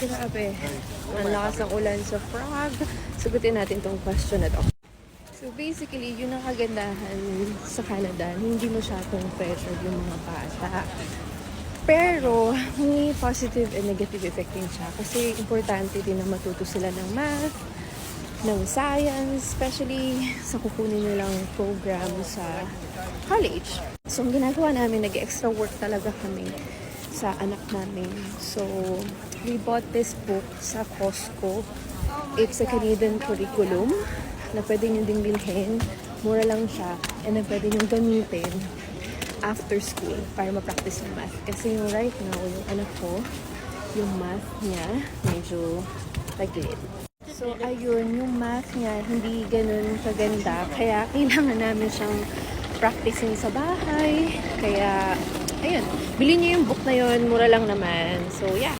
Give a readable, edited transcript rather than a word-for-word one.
Grabe. Ang lakas ng ulan sa Prague. Sagutin natin tong question na to. So basically, yun ang kagandahan sa Canada. Hindi masyadong pressure yung mga bata. Pero, may positive and negative effect din siya. Kasi importante din na matuto sila ng math, ng science, especially sa kukunin nilang program sa college. So, ang ginagawa namin, nag-extra work talaga kami sa anak namin. So, we bought this book sa Costco. It's a Canadian curriculum na pwede nyo ding bilhin. Mura lang siya. And then pwede nyo gamitin after school para ma-practice yung math. Kasi yung right now, yung anak ko, yung math niya medyo tagilid. So, ayun, yung math niya hindi ganun kaganda. Kaya kailangan namin siyang practicing sa bahay. Kaya, ayun, bilhin niyo yung book na yun. Mura lang naman. So, yeah.